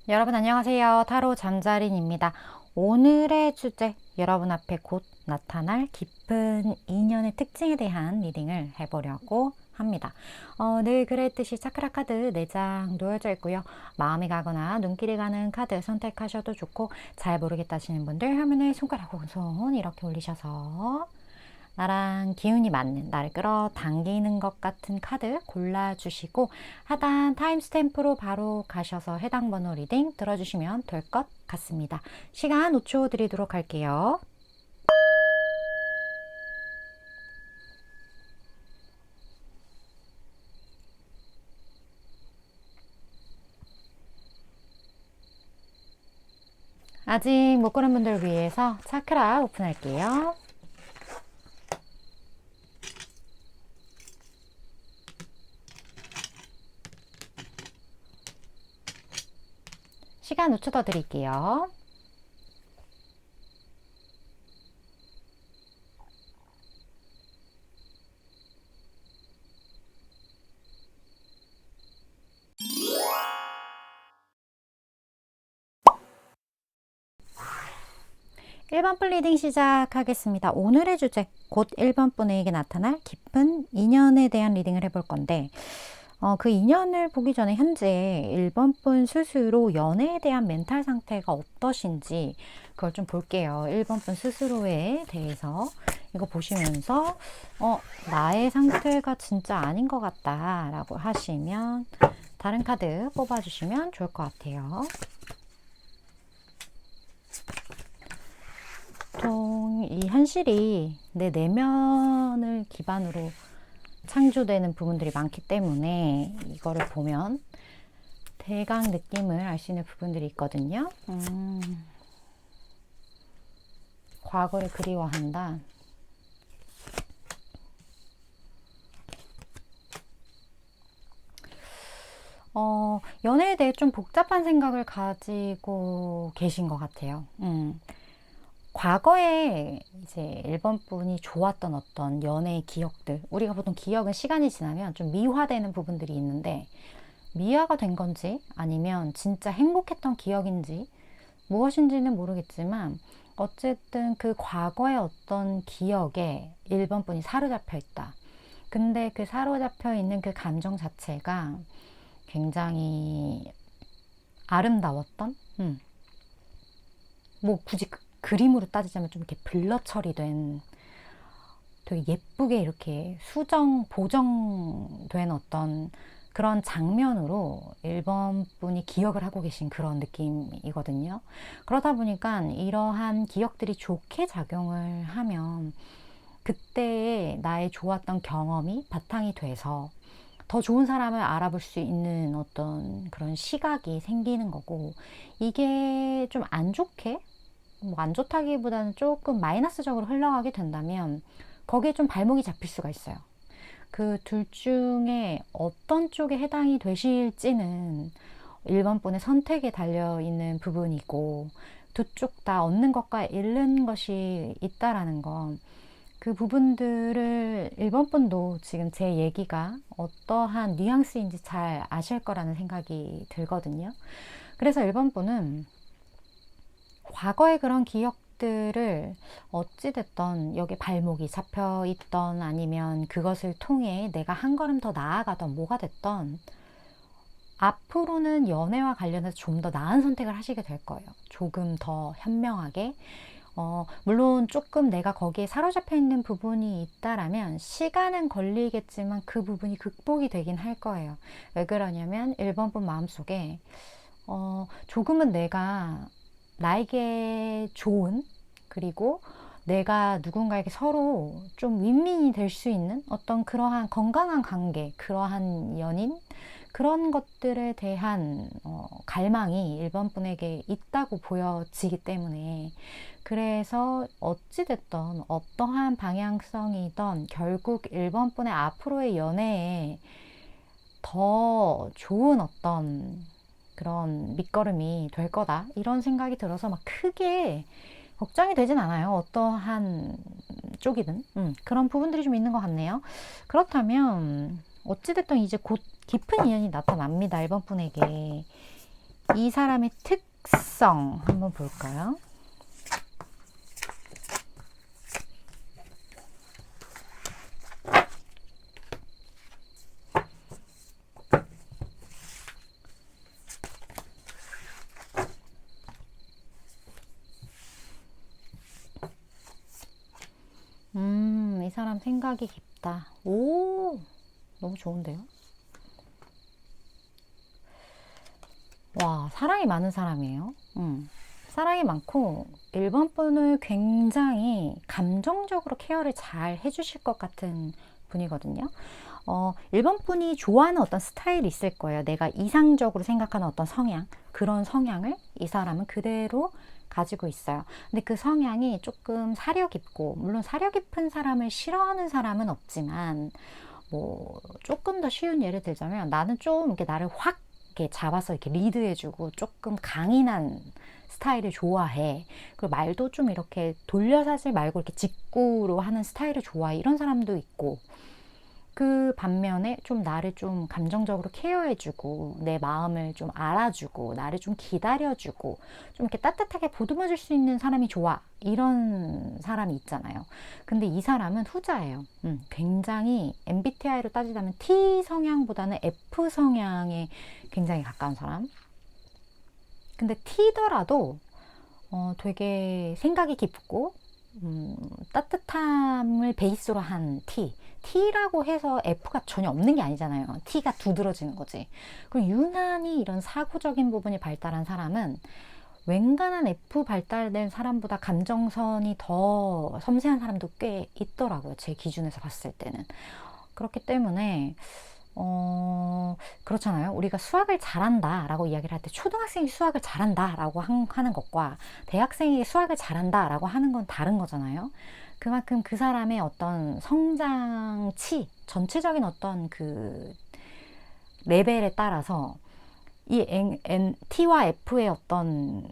여러분 안녕하세요. 타로 잠자린입니다. 오늘의 주제, 여러분 앞에 곧 나타날 깊은 인연의 특징에 대한 리딩을 해보려고 합니다. 늘 그랬듯이 차크라 카드 4장 놓여져 있고요. 마음이 가거나 눈길이 가는 카드 선택하셔도 좋고, 잘 모르겠다 하시는 분들 화면에 손가락 오른손 이렇게 올리셔서 나랑 기운이 맞는, 나를 끌어당기는 것 같은 카드 골라주시고 하단 타임스탬프로 바로 가셔서 해당 번호 리딩 들어주시면 될 것 같습니다. 시간 5초 드리도록 할게요. 아직 못 고른 분들 위해서 차크라 오픈할게요. 시간 5초 더 드릴게요. 일 번 분 리딩 시작하겠습니다. 오늘의 주제, 곧 1번 분에게 나타날 깊은 인연에 대한 리딩을 해볼 건데, 그 인연을 보기 전에 현재 1번 분 스스로 연애에 대한 멘탈 상태가 어떠신지 그걸 좀 볼게요. 1번 분 스스로에 대해서 이거 보시면서 나의 상태가 진짜 아닌 것 같다 라고 하시면 다른 카드 뽑아주시면 좋을 것 같아요. 보통 이 현실이 내 내면을 기반으로 창조되는 부분들이 많기 때문에 이거를 보면 대강 느낌을 알 수 있는 부분들이 있거든요. 과거를 그리워한다. 연애에 대해 좀 복잡한 생각을 가지고 계신 것 같아요. 과거에 이제 1번 분이 좋았던 어떤 연애의 기억들, 우리가 보통 기억은 시간이 지나면 좀 미화되는 부분들이 있는데, 미화가 된 건지 아니면 진짜 행복했던 기억인지 무엇인지는 모르겠지만 어쨌든 그 과거의 어떤 기억에 1번 분이 사로잡혀 있다. 근데 그 사로잡혀 있는 그 감정 자체가 굉장히 아름다웠던, 뭐 굳이 그림으로 따지자면 좀 이렇게 블러 처리된 되게 예쁘게 이렇게 수정, 보정된 어떤 그런 장면으로 1번 분이 기억을 하고 계신 그런 느낌이거든요. 그러다 보니까 이러한 기억들이 좋게 작용을 하면 그때의 나의 좋았던 경험이 바탕이 돼서 더 좋은 사람을 알아볼 수 있는 어떤 그런 시각이 생기는 거고, 이게 좀 안 좋게, 뭐 안 좋다기보다는 조금 마이너스적으로 흘러가게 된다면 거기에 좀 발목이 잡힐 수가 있어요. 그 둘 중에 어떤 쪽에 해당이 되실지는 1번 분의 선택에 달려있는 부분이고, 두 쪽 다 얻는 것과 잃는 것이 있다라는 건, 그 부분들을 1번 분도 지금 제 얘기가 어떠한 뉘앙스인지 잘 아실 거라는 생각이 들거든요. 그래서 1번 분은 과거의 그런 기억들을 어찌됐던 여기 발목이 잡혀 있던 아니면 그것을 통해 내가 한 걸음 더 나아가던 뭐가 됐던 앞으로는 연애와 관련해서 좀 더 나은 선택을 하시게 될 거예요. 조금 더 현명하게. 물론 조금 내가 거기에 사로잡혀 있는 부분이 있다라면 시간은 걸리겠지만 그 부분이 극복이 되긴 할 거예요. 왜 그러냐면 1번 분 마음속에 조금은 내가 나에게 좋은, 그리고 내가 누군가에게 서로 좀 윈윈이 될 수 있는 어떤 그러한 건강한 관계, 그러한 연인, 그런 것들에 대한 갈망이 1번 분에게 있다고 보여지기 때문에, 그래서 어찌됐던 어떠한 방향성이던 결국 1번 분의 앞으로의 연애에 더 좋은 어떤 그런 밑거름이 될 거다, 이런 생각이 들어서 막 크게 걱정이 되진 않아요. 어떠한 쪽이든. 그런 부분들이 좀 있는 것 같네요. 그렇다면 어찌됐든 이제 곧 깊은 인연이 나타납니다. 1번 분에게. 이 사람의 특성 한번 볼까요? 이 사람 생각이 깊다. 오, 너무 좋은데요? 와, 사랑이 많은 사람이에요. 사랑이 많고 1번 분을 굉장히 감정적으로 케어를 잘 해주실 것 같은 분이거든요. 1번 분이 좋아하는 어떤 스타일이 있을 거예요. 내가 이상적으로 생각하는 어떤 성향, 그런 성향을 이 사람은 그대로 가지고 있어요. 근데 그 성향이 조금 사려 깊고, 물론 사려 깊은 사람을 싫어하는 사람은 없지만, 뭐 조금 더 쉬운 예를 들자면, 나는 좀 이렇게 나를 확 이렇게 잡아서 이렇게 리드해주고 조금 강인한 스타일을 좋아해. 그리고 말도 좀 이렇게 돌려사지 말고 이렇게 직구로 하는 스타일을 좋아해. 이런 사람도 있고, 그 반면에 좀 나를 좀 감정적으로 케어해주고 내 마음을 좀 알아주고 나를 좀 기다려주고 좀 이렇게 따뜻하게 보듬어줄 수 있는 사람이 좋아, 이런 사람이 있잖아요. 근데 이 사람은 후자예요. 굉장히 MBTI로 따지자면 T 성향보다는 F 성향에 굉장히 가까운 사람. 근데 T더라도 되게 생각이 깊고 따뜻함을 베이스로 한 T. T라고 해서 F가 전혀 없는 게 아니잖아요. T가 두드러지는 거지. 그리고 유난히 이런 사고적인 부분이 발달한 사람은 웬간한 F 발달된 사람보다 감정선이 더 섬세한 사람도 꽤 있더라고요. 제 기준에서 봤을 때는. 그렇기 때문에 그렇잖아요. 우리가 수학을 잘한다 라고 이야기를 할 때 초등학생이 수학을 잘한다 라고 하는 것과 대학생이 수학을 잘한다 라고 하는 건 다른 거잖아요. 그만큼 그 사람의 어떤 성장치, 전체적인 어떤 그 레벨에 따라서 이 T와 F의 어떤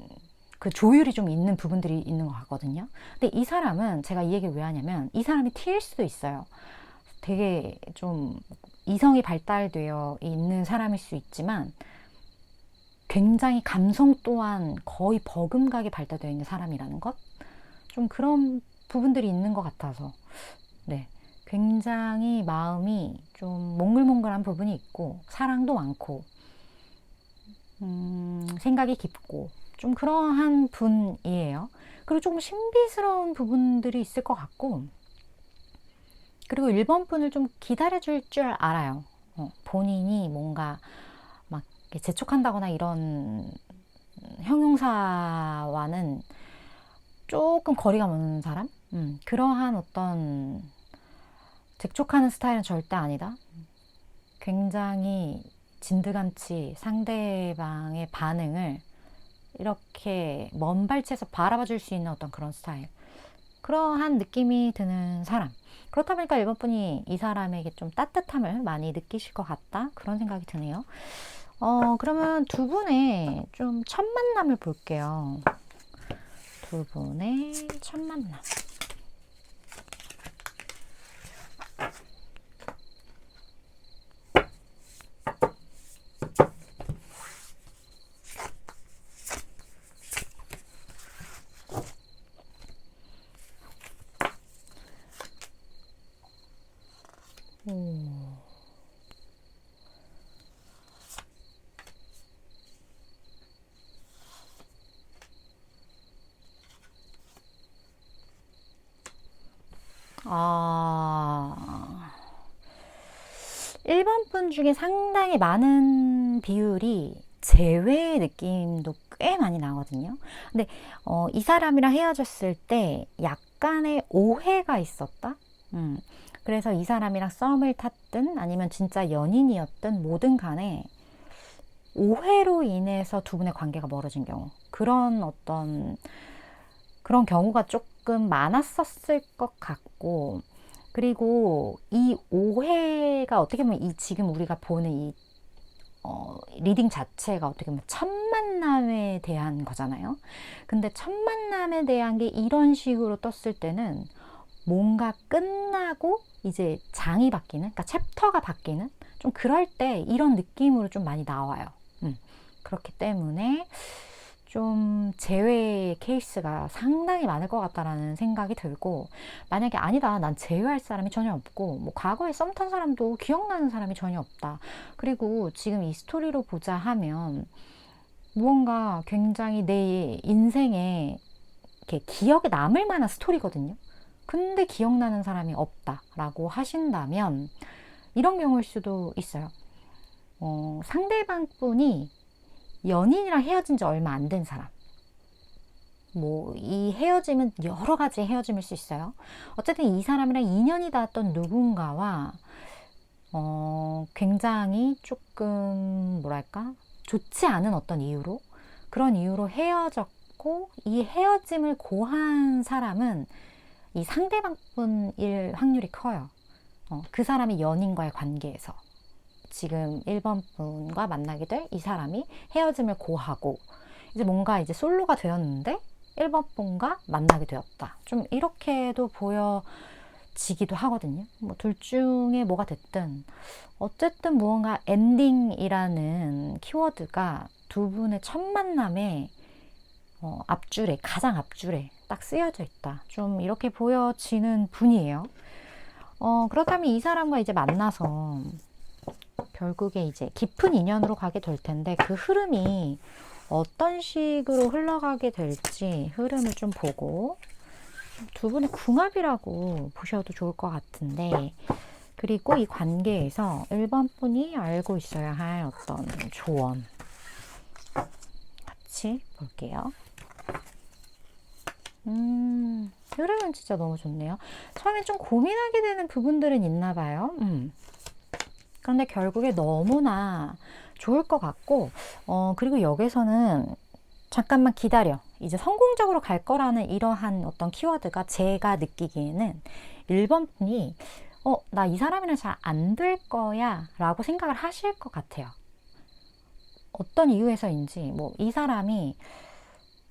그 조율이 좀 있는 부분들이 있는 것 같거든요. 근데 이 사람은 제가 이 얘기를 왜 하냐면 이 사람이 T일 수도 있어요. 되게 좀 이성이 발달되어 있는 사람일 수 있지만 굉장히 감성 또한 거의 버금가게 발달되어 있는 사람이라는 것? 좀 그런 부분들이 있는 것 같아서, 네. 굉장히 마음이 좀 몽글몽글한 부분이 있고, 사랑도 많고, 생각이 깊고, 좀 그러한 분이에요. 그리고 조금 신비스러운 부분들이 있을 것 같고, 그리고 1번 분을 좀 기다려줄 줄 알아요. 본인이 뭔가 막 재촉한다거나 이런 형용사와는 조금 거리가 먼 사람? 그러한 어떤 재촉하는 스타일은 절대 아니다. 굉장히 진드감치 상대방의 반응을 이렇게 먼 발치에서 바라봐 줄 수 있는 어떤 그런 스타일. 그러한 느낌이 드는 사람. 그렇다 보니까 1번 분이 이 사람에게 좀 따뜻함을 많이 느끼실 것 같다. 그런 생각이 드네요. 그러면 두 분의 좀 첫 만남을 볼게요. 두 분의 첫 만남. 아, 1번 분 중에 상당히 많은 비율이 제외의 느낌도 꽤 많이 나거든요. 근데 이 사람이랑 헤어졌을 때 약간의 오해가 있었다. 그래서 이 사람이랑 썸을 탔든 아니면 진짜 연인이었든 뭐든 간에 오해로 인해서 두 분의 관계가 멀어진 경우, 그런 어떤 그런 경우가 조금 많았었을 것 같고, 그리고 이 오해가 어떻게 보면 이 지금 우리가 보는 이 리딩 자체가 어떻게 보면 첫 만남에 대한 거잖아요. 근데 첫 만남에 대한 게 이런 식으로 떴을 때는 뭔가 끝나고 이제 장이 바뀌는, 그러니까 챕터가 바뀌는, 좀 그럴 때 이런 느낌으로 좀 많이 나와요. 그렇기 때문에 좀 제외의 케이스가 상당히 많을 것 같다라는 생각이 들고, 만약에 아니다, 난 제외할 사람이 전혀 없고, 뭐 과거에 썸 탄 사람도 기억나는 사람이 전혀 없다, 그리고 지금 이 스토리로 보자 하면 무언가 굉장히 내 인생에 이렇게 기억에 남을 만한 스토리거든요. 근데 기억나는 사람이 없다라고 하신다면 이런 경우일 수도 있어요. 상대방 분이 연인이랑 헤어진 지 얼마 안 된 사람. 뭐, 이 헤어짐은 여러 가지 헤어짐일 수 있어요. 어쨌든 이 사람이랑 인연이 닿았던 누군가와, 굉장히 조금, 뭐랄까, 좋지 않은 어떤 이유로, 그런 이유로 헤어졌고, 이 헤어짐을 고한 사람은 이 상대방 분일 확률이 커요. 그 사람이 연인과의 관계에서. 지금 1번 분과 만나게 될 이 사람이 헤어짐을 고하고 이제 뭔가 이제 솔로가 되었는데 1번 분과 만나게 되었다. 좀 이렇게도 보여지기도 하거든요. 뭐 둘 중에 뭐가 됐든 어쨌든 무언가 엔딩이라는 키워드가 두 분의 첫 만남에 앞줄에, 가장 앞줄에 딱 쓰여져 있다. 좀 이렇게 보여지는 분이에요. 그렇다면 이 사람과 이제 만나서 결국에 이제 깊은 인연으로 가게 될 텐데, 그 흐름이 어떤 식으로 흘러가게 될지 흐름을 좀 보고, 두 분의 궁합이라고 보셔도 좋을 것 같은데, 그리고 이 관계에서 1번 분이 알고 있어야 할 어떤 조언 같이 볼게요. 흐름은 진짜 너무 좋네요. 처음에 좀 고민하게 되는 부분들은 있나 봐요. 그런데 결국에 너무나 좋을 것 같고, 그리고 여기서는 잠깐만 기다려, 이제 성공적으로 갈 거라는 이러한 어떤 키워드가 제가 느끼기에는 1번 분이 나 이 사람이랑 잘 안 될 거야 라고 생각을 하실 것 같아요. 어떤 이유에서인지, 뭐 이 사람이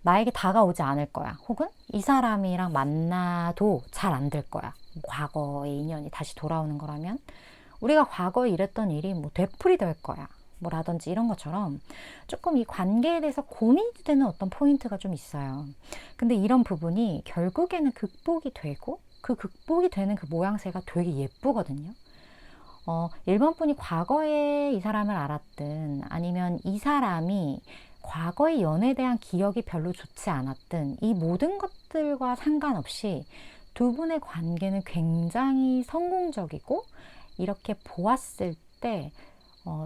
나에게 다가오지 않을 거야, 혹은 이 사람이랑 만나도 잘 안 될 거야, 과거의 인연이 다시 돌아오는 거라면 우리가 과거에 이랬던 일이 뭐 되풀이 될 거야, 뭐라든지 이런 것처럼 조금 이 관계에 대해서 고민이 되는 어떤 포인트가 좀 있어요. 근데 이런 부분이 결국에는 극복이 되고, 그 극복이 되는 그 모양새가 되게 예쁘거든요. 1번 분이 과거에 이 사람을 알았든 아니면 이 사람이 과거의 연애에 대한 기억이 별로 좋지 않았든, 이 모든 것들과 상관없이 두 분의 관계는 굉장히 성공적이고, 이렇게 보았을 때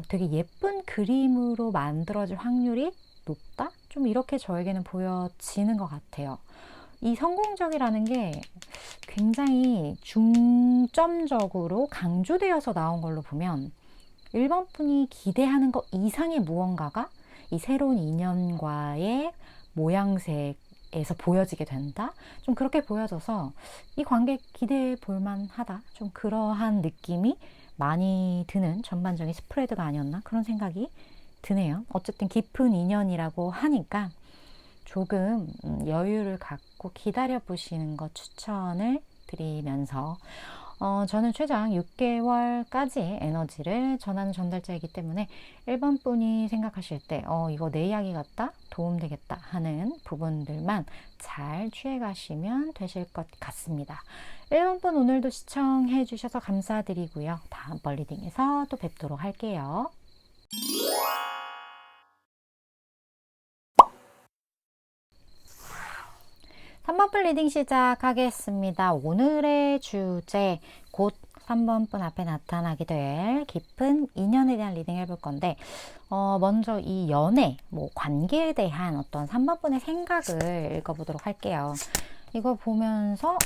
되게 예쁜 그림으로 만들어질 확률이 높다? 좀 이렇게 저에게는 보여지는 것 같아요. 이 성공적이라는 게 굉장히 중점적으로 강조되어서 나온 걸로 보면 1번 분이 기대하는 것 이상의 무언가가 이 새로운 인연과의 모양새에서 보여지게 된다? 좀 그렇게 보여져서 이 관계 기대해 볼 만하다. 좀 그러한 느낌이 많이 드는 전반적인 스프레드가 아니었나? 그런 생각이 드네요. 어쨌든 깊은 인연이라고 하니까 조금 여유를 갖고 기다려 보시는 것 추천을 드리면서, 저는 최장 6개월까지의 에너지를 전하는 전달자이기 때문에 1번 분이 생각하실 때 이거 내 이야기 같다, 도움되겠다 하는 부분들만 잘 취해 가시면 되실 것 같습니다. 1번 분 오늘도 시청해 주셔서 감사드리고요. 다음번 리딩에서 또 뵙도록 할게요. 3번 분 리딩 시작하겠습니다. 오늘의 주제, 곧 3번 분 앞에 나타나게 될 깊은 인연에 대한 리딩 해볼 건데, 먼저 이 연애, 뭐 관계에 대한 어떤 3번 분의 생각을 읽어보도록 할게요. 이거 보면서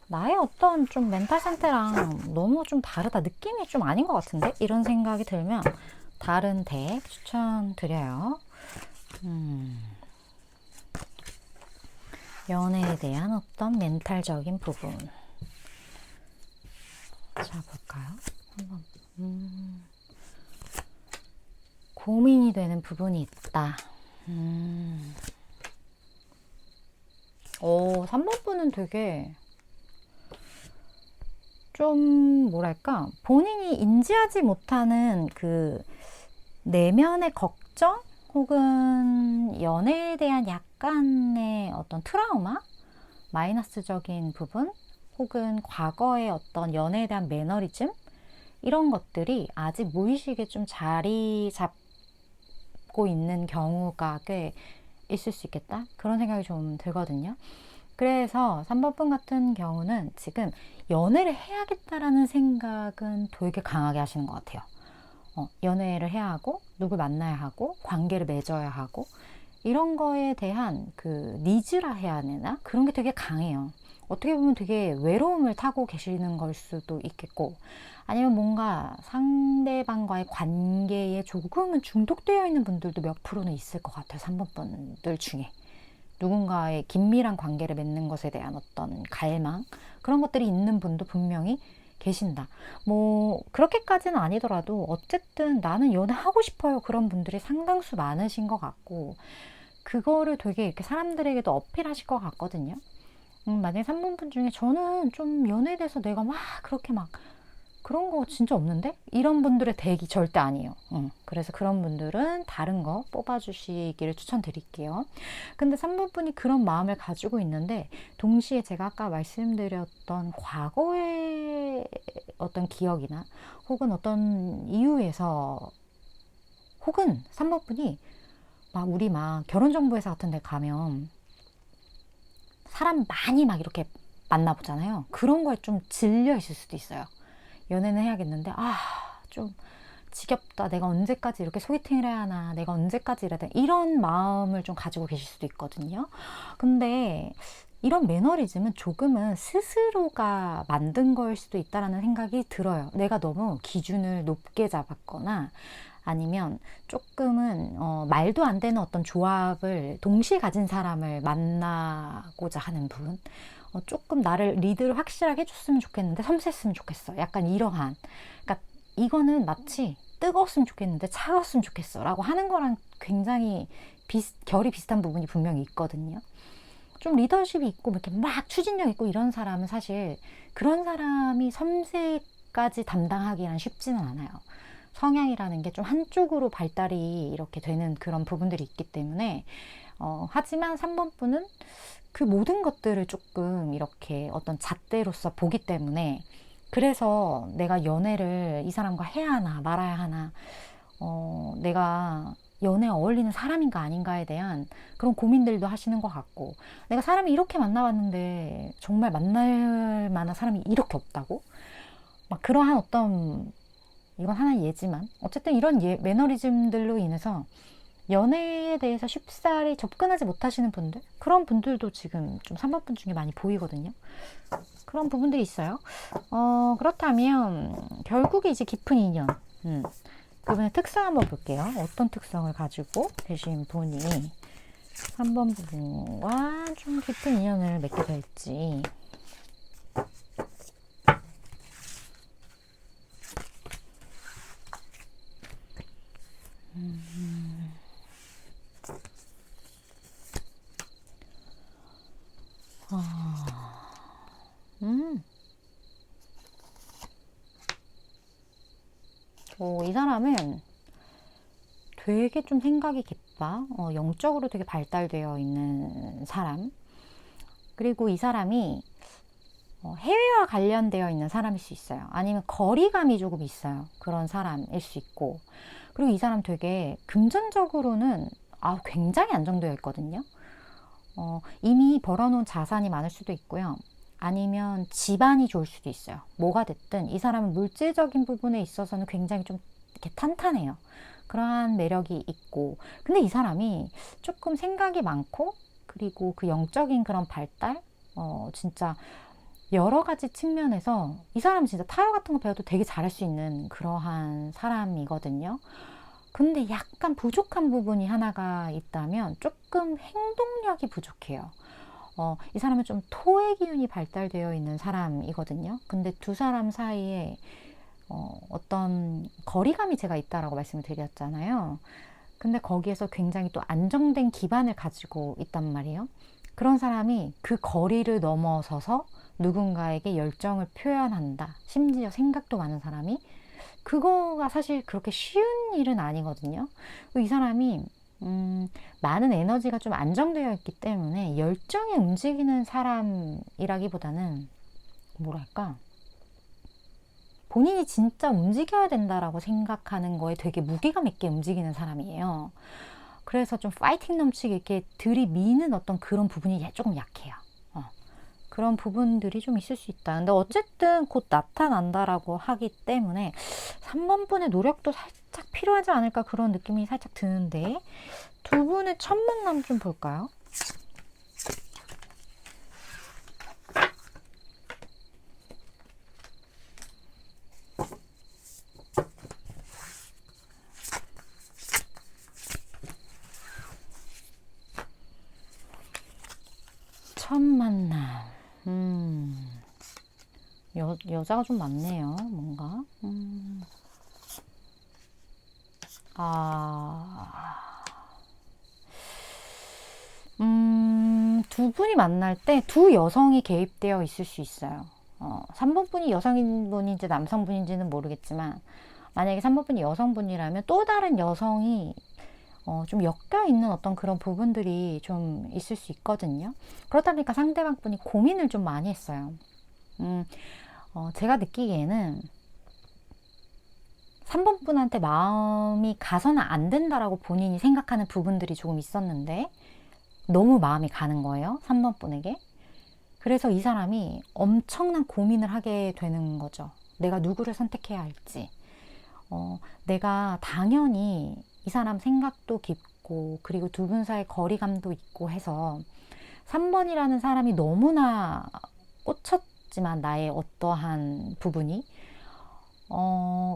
나의 어떤 좀 멘탈 상태랑 너무 좀 다르다, 느낌이 좀 아닌 것 같은데? 이런 생각이 들면 다른 덱 추천드려요. 연애에 대한 어떤 멘탈적인 부분. 자, 볼까요? 한번. 고민이 되는 부분이 있다. 3번 분은 되게 좀 뭐랄까, 본인이 인지하지 못하는 그 내면의 걱정? 혹은 연애에 대한 약간의 어떤 트라우마, 마이너스적인 부분, 혹은 과거의 어떤 연애에 대한 매너리즘, 이런 것들이 아직 무의식에 좀 자리 잡고 있는 경우가 꽤 있을 수 있겠다, 그런 생각이 좀 들거든요. 그래서 3번 분 같은 경우는 지금 연애를 해야겠다라는 생각은 되게 강하게 하시는 것 같아요. 연애를 해야 하고, 누굴 만나야 하고, 관계를 맺어야 하고, 이런 거에 대한 그 니즈라 해야 되나? 그런 게 되게 강해요. 어떻게 보면 되게 외로움을 타고 계시는 걸 수도 있겠고, 아니면 뭔가 상대방과의 관계에 조금은 중독되어 있는 분들도 몇 프로는 있을 것 같아요. 3번 분들 중에. 누군가의 긴밀한 관계를 맺는 것에 대한 어떤 갈망, 그런 것들이 있는 분도 분명히 계신다. 뭐 그렇게까지는 아니더라도 어쨌든 나는 연애하고 싶어요, 그런 분들이 상당수 많으신 것 같고, 그거를 되게 이렇게 사람들에게도 어필하실 것 같거든요. 만약에 3번 분 중에 저는 좀 연애에 대해서 내가 막 그렇게 막 그런 거 진짜 없는데? 이런 분들의 대기 절대 아니에요. 그래서 그런 분들은 다른 거 뽑아주시기를 추천드릴게요. 근데 3번 분이 그런 마음을 가지고 있는데, 동시에 제가 아까 말씀드렸던 과거의 어떤 기억이나 혹은 어떤 이유에서, 혹은 3번 분이 막 우리 막 결혼정보회사 같은 데 가면 사람 많이 막 이렇게 만나보잖아요. 그런 거에 좀 질려 있을 수도 있어요. 연애는 해야겠는데 좀 지겹다, 내가 언제까지 이렇게 소개팅을 해야 하나, 내가 언제까지 이래야 되나, 이런 마음을 좀 가지고 계실 수도 있거든요. 근데 이런 매너리즘은 조금은 스스로가 만든 거일 수도 있다라는 생각이 들어요. 내가 너무 기준을 높게 잡았거나, 아니면 조금은 말도 안 되는 어떤 조합을 동시에 가진 사람을 만나고자 하는 분, 조금 나를 리드를 확실하게 해줬으면 좋겠는데 섬세했으면 좋겠어, 약간 이러한, 그러니까 이거는 마치 뜨거웠으면 좋겠는데 차가웠으면 좋겠어 라고 하는 거랑 굉장히 결이 비슷한 부분이 분명히 있거든요. 좀 리더십이 있고 이렇게 막 추진력 있고 이런 사람은 사실, 그런 사람이 섬세까지 담당하기는 쉽지는 않아요. 성향이라는 게 좀 한쪽으로 발달이 이렇게 되는 그런 부분들이 있기 때문에, 하지만 3번 분은 그 모든 것들을 조금 이렇게 어떤 잣대로서 보기 때문에, 그래서 내가 연애를 이 사람과 해야 하나 말아야 하나, 내가 연애에 어울리는 사람인가 아닌가에 대한 그런 고민들도 하시는 것 같고, 내가 사람이 이렇게 만나봤는데 정말 만날 만한 사람이 이렇게 없다고? 막 그러한 어떤, 이건 하나의 예지만 어쨌든 이런 매너리즘들로 인해서 연애에 대해서 쉽사리 접근하지 못하시는 분들, 그런 분들도 지금 좀 3번 분 중에 많이 보이거든요. 그런 부분들이 있어요. 그렇다면 결국에 이제 깊은 인연, 그분의 특성 한번 볼게요. 어떤 특성을 가지고 계신 분이 3번 부분과 좀 깊은 인연을 맺게 될지. 이 사람은 되게 좀 생각이 깊다. 영적으로 되게 발달되어 있는 사람. 그리고 이 사람이 해외와 관련되어 있는 사람일 수 있어요. 아니면 거리감이 조금 있어요. 그런 사람일 수 있고. 그리고 이 사람 되게 금전적으로는 굉장히 안정되어 있거든요. 이미 벌어놓은 자산이 많을 수도 있고요. 아니면 집안이 좋을 수도 있어요. 뭐가 됐든 이 사람은 물질적인 부분에 있어서는 굉장히 좀 이렇게 탄탄해요. 그러한 매력이 있고, 근데 이 사람이 조금 생각이 많고, 그리고 그 영적인 그런 발달, 진짜 여러 가지 측면에서 이 사람은 진짜 타로 같은 거 배워도 되게 잘할 수 있는 그러한 사람이거든요. 근데 약간 부족한 부분이 하나가 있다면 조금 행동력이 부족해요. 이 사람은 좀 토의 기운이 발달되어 있는 사람이거든요. 근데 두 사람 사이에 어떤 거리감이 제가 있다라고 말씀을 드렸잖아요. 근데 거기에서 굉장히 또 안정된 기반을 가지고 있단 말이에요. 그런 사람이 그 거리를 넘어서서 누군가에게 열정을 표현한다, 심지어 생각도 많은 사람이, 그거가 사실 그렇게 쉬운 일은 아니거든요. 이 사람이 많은 에너지가 좀 안정되어 있기 때문에 열정이 움직이는 사람이라기보다는 뭐랄까, 본인이 진짜 움직여야 된다라고 생각하는 거에 되게 무게감 있게 움직이는 사람이에요. 그래서 좀 파이팅 넘치게 이렇게 들이미는 어떤 그런 부분이 조금 약해요. 그런 부분들이 좀 있을 수 있다. 근데 어쨌든 곧 나타난다라고 하기 때문에 3번 분의 노력도 살짝 필요하지 않을까, 그런 느낌이 살짝 드는데, 두 분의 첫 만남 좀 볼까요? 첫 만남. 여자가 좀 많네요, 뭔가. 두 분이 만날 때 두 여성이 개입되어 있을 수 있어요. 3번 분이 여성분인지 남성분인지는 모르겠지만, 만약에 3번 분이 여성분이라면 또 다른 여성이 좀 엮여 있는 어떤 그런 부분들이 좀 있을 수 있거든요. 그렇다 보니까 상대방 분이 고민을 좀 많이 했어요. 제가 느끼기에는 3번 분한테 마음이 가서는 안 된다라고 본인이 생각하는 부분들이 조금 있었는데, 너무 마음이 가는 거예요, 3번 분에게. 그래서 이 사람이 엄청난 고민을 하게 되는 거죠. 내가 누구를 선택해야 할지. 내가 당연히 이 사람 생각도 깊고, 그리고 두 분 사이 거리감도 있고 해서 3번이라는 사람이 너무나 꽂혔지만, 나의 어떠한 부분이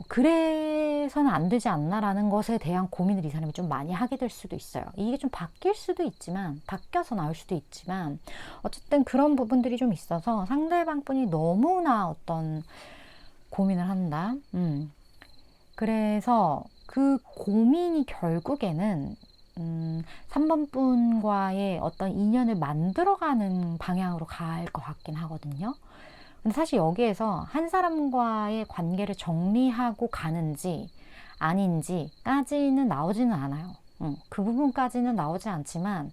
그래서는 안 되지 않나라는 것에 대한 고민을 이 사람이 좀 많이 하게 될 수도 있어요. 이게 좀 바뀔 수도 있지만, 바뀌어서 나올 수도 있지만, 어쨌든 그런 부분들이 좀 있어서 상대방 분이 너무나 어떤 고민을 한다. 그래서 그 고민이 결국에는 3번 분과의 어떤 인연을 만들어가는 방향으로 갈 것 같긴 하거든요. 근데 사실 여기에서 한 사람과의 관계를 정리하고 가는지 아닌지까지는 나오지는 않아요. 그 부분까지는 나오지 않지만,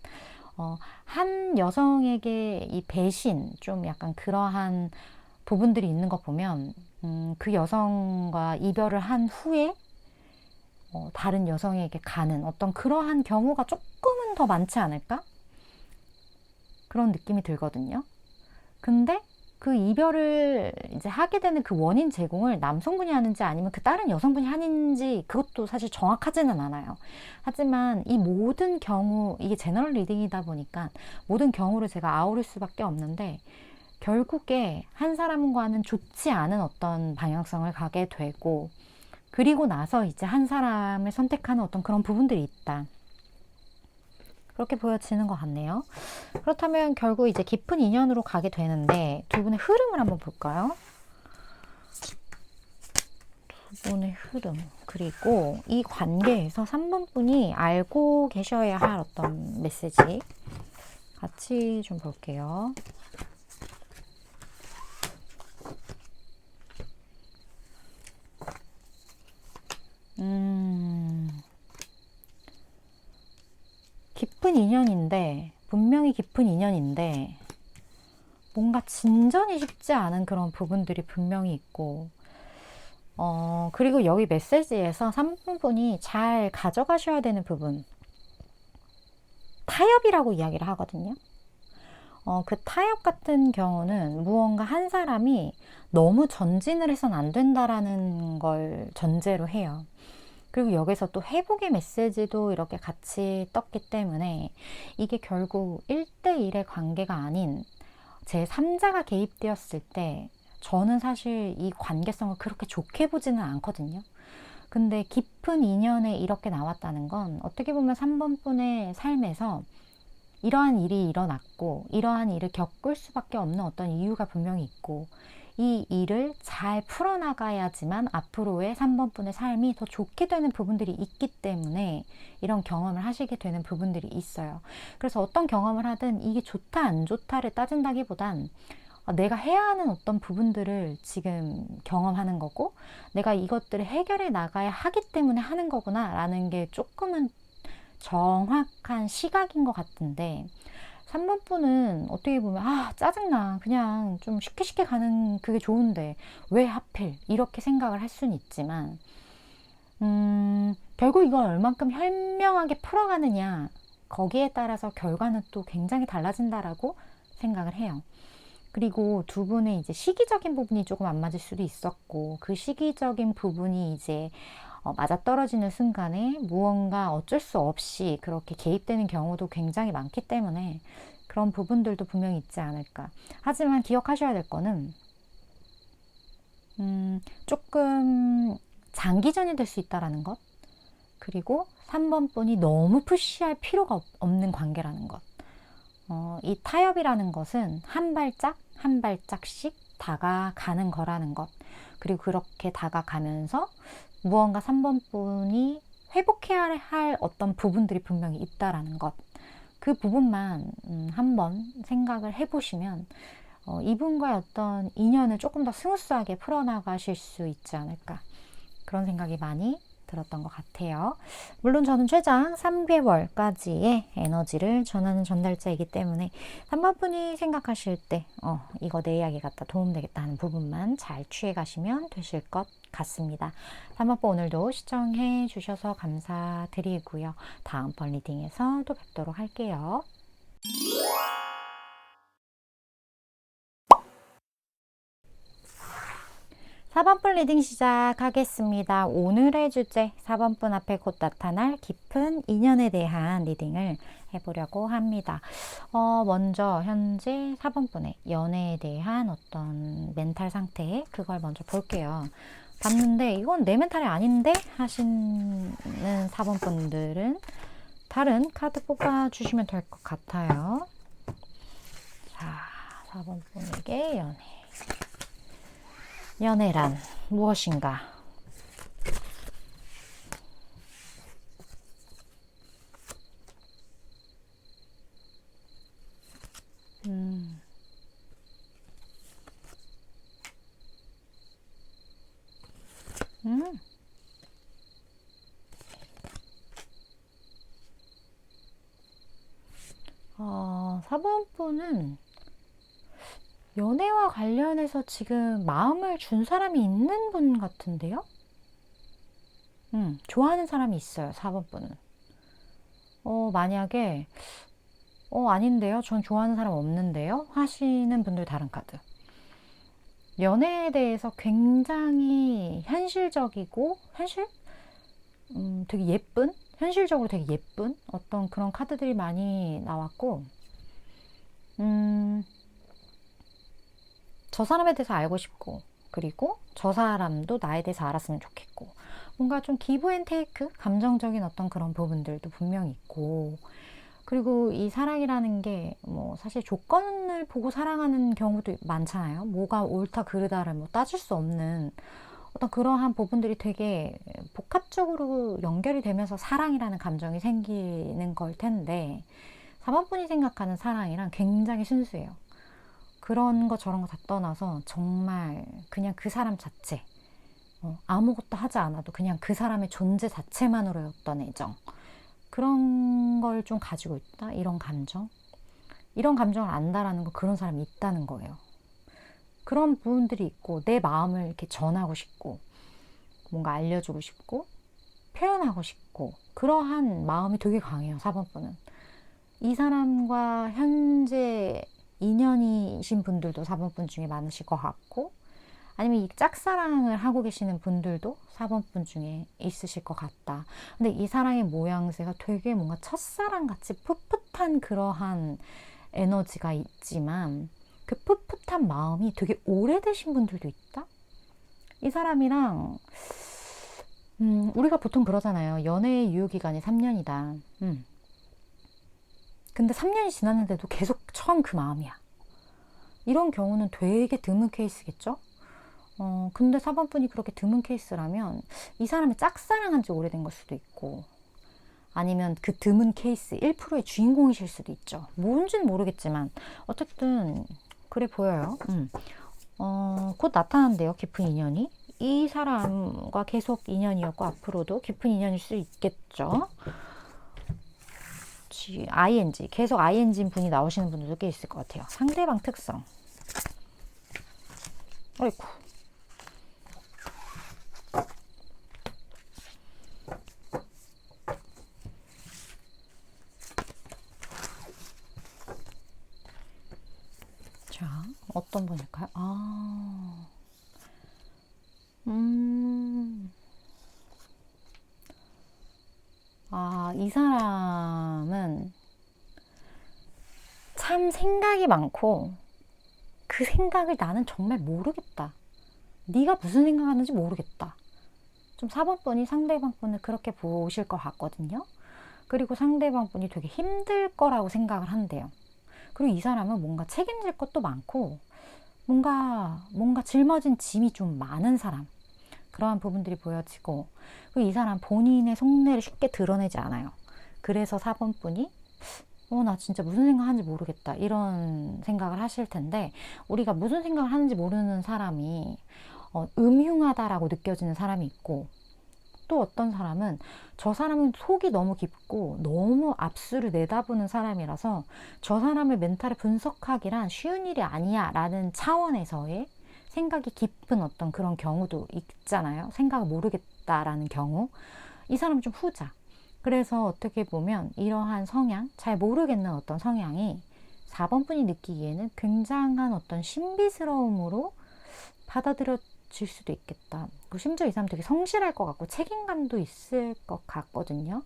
한 여성에게 이 배신, 좀 약간 그러한 부분들이 있는 거 보면, 그 여성과 이별을 한 후에 다른 여성에게 가는 어떤 그러한 경우가 조금은 더 많지 않을까? 그런 느낌이 들거든요. 근데 그 이별을 이제 하게 되는 그 원인 제공을 남성분이 하는지 아니면 그 다른 여성분이 하는지, 그것도 사실 정확하지는 않아요. 하지만 이 모든 경우, 이게 제너럴 리딩이다 보니까 모든 경우를 제가 아우를 수밖에 없는데, 결국에 한 사람과는 좋지 않은 어떤 방향성을 가게 되고, 그리고 나서 이제 한 사람을 선택하는 어떤 그런 부분들이 있다, 그렇게 보여지는 것 같네요. 그렇다면 결국 이제 깊은 인연으로 가게 되는데, 두 분의 흐름을 한번 볼까요? 두 분의 흐름, 그리고 이 관계에서 3번 분이 알고 계셔야 할 어떤 메시지 같이 좀 볼게요. 깊은 인연인데, 분명히 깊은 인연인데, 뭔가 진전이 쉽지 않은 그런 부분들이 분명히 있고, 그리고 여기 메시지에서 3분이 잘 가져가셔야 되는 부분, 타협이라고 이야기를 하거든요. 그 타협 같은 경우는 무언가 한 사람이 너무 전진을 해서는 안 된다라는 걸 전제로 해요. 그리고 여기서 또 회복의 메시지도 이렇게 같이 떴기 때문에, 이게 결국 1대1의 관계가 아닌 제3자가 개입되었을 때, 저는 사실 이 관계성을 그렇게 좋게 보지는 않거든요. 근데 깊은 인연에 이렇게 나왔다는 건, 어떻게 보면 3번 분의 삶에서 이러한 일이 일어났고, 이러한 일을 겪을 수밖에 없는 어떤 이유가 분명히 있고, 이 일을 잘 풀어나가야지만 앞으로의 3번 분의 삶이 더 좋게 되는 부분들이 있기 때문에 이런 경험을 하시게 되는 부분들이 있어요. 그래서 어떤 경험을 하든 이게 좋다 안 좋다를 따진다기보단, 내가 해야 하는 어떤 부분들을 지금 경험하는 거고, 내가 이것들을 해결해 나가야 하기 때문에 하는 거구나 라는 게 조금은 정확한 시각인 것 같은데 3번 분은 어떻게 보면 짜증나 그냥 좀 쉽게 쉽게 가는 그게 좋은데 왜 하필 이렇게 생각을 할 수는 있지만 결국 이걸 얼만큼 현명하게 풀어가느냐 거기에 따라서 결과는 또 굉장히 달라진다라고 생각을 해요. 그리고 두 분의 이제 시기적인 부분이 조금 안 맞을 수도 있었고 그 시기적인 부분이 이제 맞아떨어지는 순간에 무언가 어쩔 수 없이 그렇게 개입되는 경우도 굉장히 많기 때문에 그런 부분들도 분명히 있지 않을까. 하지만 기억하셔야 될 거는 조금 장기전이 될 수 있다라는 것, 그리고 3번 분이 너무 푸시할 필요가 없는 관계라는 것. 이 타협이라는 것은 한 발짝 한 발짝씩 다가가는 거라는 것. 그리고 그렇게 다가가면서 무언가 3번 분이 회복해야 할 어떤 부분들이 분명히 있다라는 것. 그 부분만 한번 생각을 해보시면 이분과의 어떤 인연을 조금 더 스무스하게 풀어나가실 수 있지 않을까. 그런 생각이 많이 들었던 것 같아요. 물론 저는 최장 3개월까지의 에너지를 전하는 전달자이기 때문에 3번 분이 생각하실 때 이거 내 이야기 같다 도움되겠다 하는 부분만 잘 취해 가시면 되실 것 같습니다. 3번 분 오늘도 시청해 주셔서 감사드리고요. 다음번 리딩에서 또 뵙도록 할게요. 4번분 리딩 시작하겠습니다. 오늘의 주제 4번분 앞에 곧 나타날 깊은 인연에 대한 리딩을 해보려고 합니다. 먼저 현재 4번분의 연애에 대한 어떤 멘탈 상태 그걸 먼저 볼게요. 봤는데 이건 내 멘탈이 아닌데 하시는 4번분들은 다른 카드 뽑아주시면 될 것 같아요. 자, 4번분에게 연애. 연애란 무엇인가? 음. 4번 분은 연애와 관련해서 지금 마음을 준 사람이 있는 분 같은데요? 좋아하는 사람이 있어요, 4번 분은. 만약에, 아닌데요? 전 좋아하는 사람 없는데요? 하시는 분들 다른 카드. 연애에 대해서 굉장히 현실적이고, 되게 예쁜? 현실적으로 되게 예쁜 어떤 그런 카드들이 많이 나왔고, 저 사람에 대해서 알고 싶고, 그리고 저 사람도 나에 대해서 알았으면 좋겠고, 뭔가 좀 기브 앤 테이크? 감정적인 어떤 그런 부분들도 분명히 있고, 그리고 이 사랑이라는 게 뭐 사실 조건을 보고 사랑하는 경우도 많잖아요. 뭐가 옳다 그르다를 뭐 따질 수 없는 어떤 그러한 부분들이 되게 복합적으로 연결이 되면서 사랑이라는 감정이 생기는 걸 텐데 4번분이 생각하는 사랑이랑 굉장히 순수해요. 그런 거 저런 거 다 떠나서 정말 그냥 그 사람 자체 아무것도 하지 않아도 그냥 그 사람의 존재 자체만으로의 어떤 애정 그런 걸 좀 가지고 있다. 이런 감정을 안다라는 거 그런 사람이 있다는 거예요. 그런 부분들이 있고 내 마음을 이렇게 전하고 싶고 뭔가 알려주고 싶고 표현하고 싶고 그러한 마음이 되게 강해요. 4번분은. 이 사람과 현재 인연이신 분들도 4번분 중에 많으실 것 같고 아니면 이 짝사랑을 하고 계시는 분들도 4번분 중에 있으실 것 같다. 근데 이 사랑의 모양새가 되게 뭔가 첫사랑같이 풋풋한 그러한 에너지가 있지만 그 풋풋한 마음이 되게 오래되신 분들도 있다? 이 사람이랑 우리가 보통 그러잖아요. 연애의 유효기간이 3년이다. 근데 3년이 지났는데도 계속 처음 그 마음이야. 이런 경우는 되게 드문 케이스겠죠? 근데 4번분이 그렇게 드문 케이스라면 이 사람이 짝사랑한 지 오래된 걸 수도 있고 아니면 그 드문 케이스 1%의 주인공이실 수도 있죠. 뭔지는 모르겠지만 어쨌든 그래 보여요. 곧 나타난대요. 깊은 인연이. 이 사람과 계속 인연이었고 앞으로도 깊은 인연일 수 있겠죠. ing, 계속 ing인 분이 나오시는 분들도 꽤 있을 것 같아요. 상대방 특성. 어이쿠. 자, 어떤 분일까요? 이 사람은 참 생각이 많고 그 생각을 나는 정말 모르겠다. 네가 무슨 생각하는지 모르겠다. 좀 4번 분이 상대방 분을 그렇게 보실 것 같거든요. 그리고 상대방 분이 되게 힘들 거라고 생각을 한대요. 그리고 이 사람은 뭔가 책임질 것도 많고 뭔가 짊어진 짐이 좀 많은 사람. 그러한 부분들이 보여지고, 그리고 이 사람 본인의 속내를 쉽게 드러내지 않아요. 그래서 4번 분이 나 진짜 무슨 생각하는지 모르겠다 이런 생각을 하실 텐데, 우리가 무슨 생각을 하는지 모르는 사람이 음흉하다라고 느껴지는 사람이 있고, 또 어떤 사람은 저 사람은 속이 너무 깊고 너무 앞수를 내다보는 사람이라서 저 사람의 멘탈을 분석하기란 쉬운 일이 아니야 라는 차원에서의 생각이 깊은 어떤 그런 경우도 있잖아요. 생각을 모르겠다라는 경우. 이 사람은 좀 후자. 그래서 어떻게 보면 이러한 성향, 잘 모르겠는 어떤 성향이 4번 분이 느끼기에는 굉장한 어떤 신비스러움으로 받아들여질 수도 있겠다. 심지어 이 사람 되게 성실할 것 같고 책임감도 있을 것 같거든요.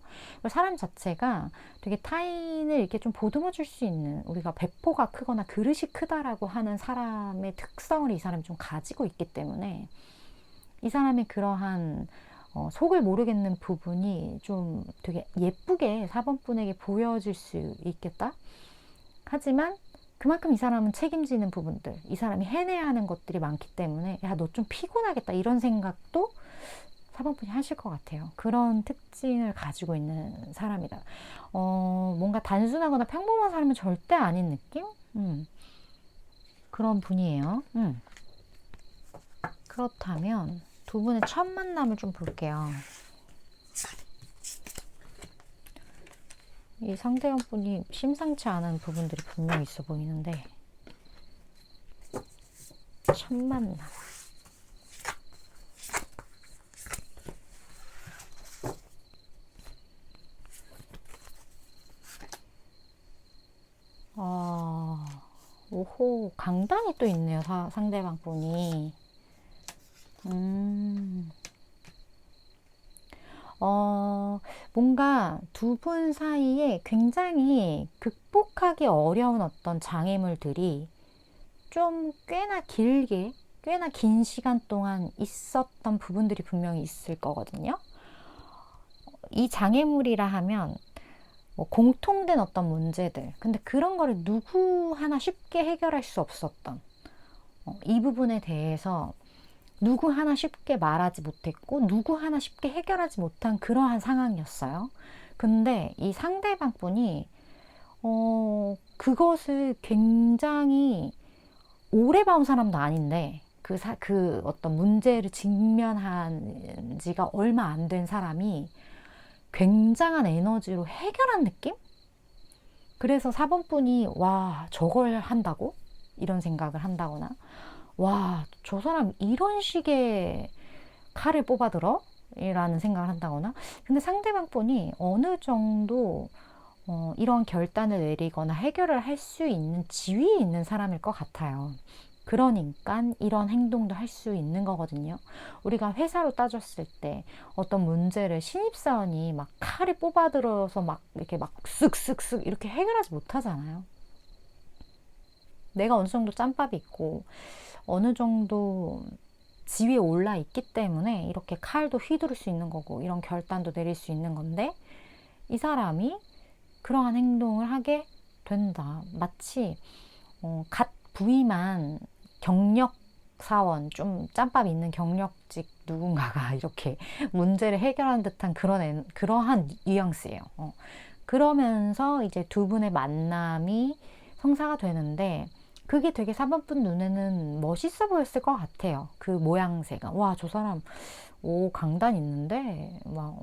사람 자체가 되게 타인을 이렇게 좀 보듬어 줄 수 있는, 우리가 배포가 크거나 그릇이 크다라고 하는 사람의 특성을 이 사람이 좀 가지고 있기 때문에 이 사람의 그러한 속을 모르겠는 부분이 좀 되게 예쁘게 4번 분에게 보여질 수 있겠다. 하지만 그만큼 이 사람은 책임지는 부분들, 이 사람이 해내야 하는 것들이 많기 때문에 야, 너 좀 피곤하겠다 이런 생각도 4번 분이 하실 것 같아요. 그런 특징을 가지고 있는 사람이다. 뭔가 단순하거나 평범한 사람은 절대 아닌 느낌? 그런 분이에요. 그렇다면 두 분의 첫 만남을 좀 볼게요. 이 상대방 분이 심상치 않은 부분들이 분명 있어 보이는데, 첫 만남. 오호, 강단이 또 있네요. 상대방 분이. 뭔가 두 분 사이에 굉장히 극복하기 어려운 어떤 장애물들이 좀 꽤나 긴 시간 동안 있었던 부분들이 분명히 있을 거거든요. 이 장애물이라 하면 뭐 공통된 어떤 문제들, 근데 그런 거를 누구 하나 쉽게 해결할 수 없었던 이 부분에 대해서 누구 하나 쉽게 말하지 못했고 누구 하나 쉽게 해결하지 못한 그러한 상황이었어요. 근데 이 상대방 분이 그것을 굉장히 오래 봐온 사람도 아닌데 그 어떤 문제를 직면한 지가 얼마 안 된 사람이 굉장한 에너지로 해결한 느낌? 그래서 4번 분이 와, 저걸 한다고? 이런 생각을 한다거나, 와, 저 사람 이런 식의 칼을 뽑아들어? 이라는 생각을 한다거나. 근데 상대방 분이 어느 정도 이런 결단을 내리거나 해결을 할 수 있는 지위에 있는 사람일 것 같아요. 그러니까 이런 행동도 할 수 있는 거거든요. 우리가 회사로 따졌을 때 어떤 문제를 신입사원이 막 칼을 뽑아들어서 막 이렇게 막 쓱쓱쓱 이렇게 해결하지 못하잖아요. 내가 어느 정도 짬밥이 있고 어느 정도 지위에 올라 있기 때문에 이렇게 칼도 휘두를 수 있는 거고 이런 결단도 내릴 수 있는 건데, 이 사람이 그러한 행동을 하게 된다. 마치 갓 부임한 경력 사원, 좀 짬밥 있는 경력직 누군가가 이렇게 문제를 해결하는 듯한 그러한 뉘앙스예요. 그러면서 이제 두 분의 만남이 성사가 되는데, 그게 되게 4번 분 눈에는 멋있어 보였을 것 같아요. 그 모양새가. 와, 저 사람, 오, 강단 있는데, 막,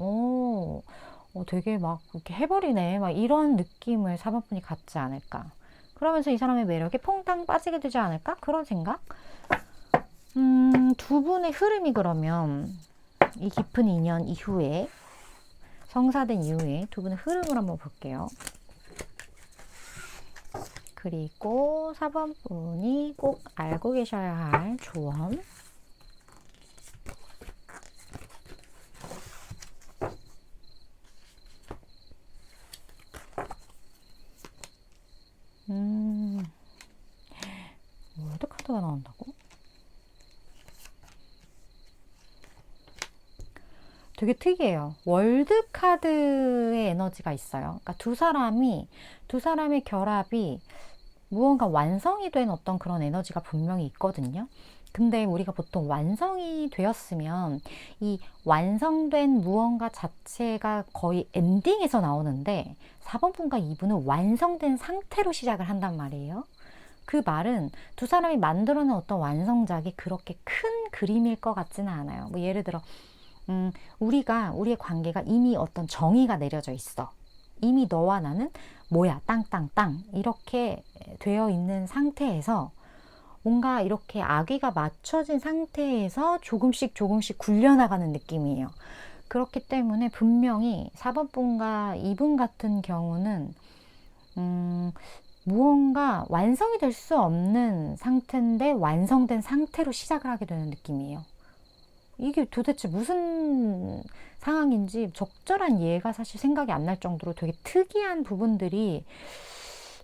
되게 막 이렇게 해버리네. 막 이런 느낌을 4번 분이 갖지 않을까. 그러면서 이 사람의 매력에 퐁당 빠지게 되지 않을까? 그런 생각? 두 분의 흐름이 그러면 이 깊은 인연 이후에, 성사된 이후에 두 분의 흐름을 한번 볼게요. 그리고 4번 분이 꼭 알고 계셔야 할 조언. 월드 카드가 나온다고? 되게 특이해요. 월드 카드의 에너지가 있어요. 그러니까 두 사람의 결합이 무언가 완성이 된 어떤 그런 에너지가 분명히 있거든요. 근데 우리가 보통 완성이 되었으면 이 완성된 무언가 자체가 거의 엔딩에서 나오는데 4번 분과 2분은 완성된 상태로 시작을 한단 말이에요. 그 말은 두 사람이 만들어낸 어떤 완성작이 그렇게 큰 그림일 것 같지는 않아요. 뭐 예를 들어 우리의 관계가 이미 어떤 정의가 내려져 있어. 이미 너와 나는 뭐야, 땅땅땅 이렇게 되어 있는 상태에서 뭔가 이렇게 아기가 맞춰진 상태에서 조금씩 조금씩 굴려나가는 느낌이에요. 그렇기 때문에 분명히 4번 분과 2분 같은 경우는 무언가 완성이 될 수 없는 상태인데 완성된 상태로 시작을 하게 되는 느낌이에요. 이게 도대체 무슨 상황인지 적절한 예가 사실 생각이 안 날 정도로 되게 특이한 부분들이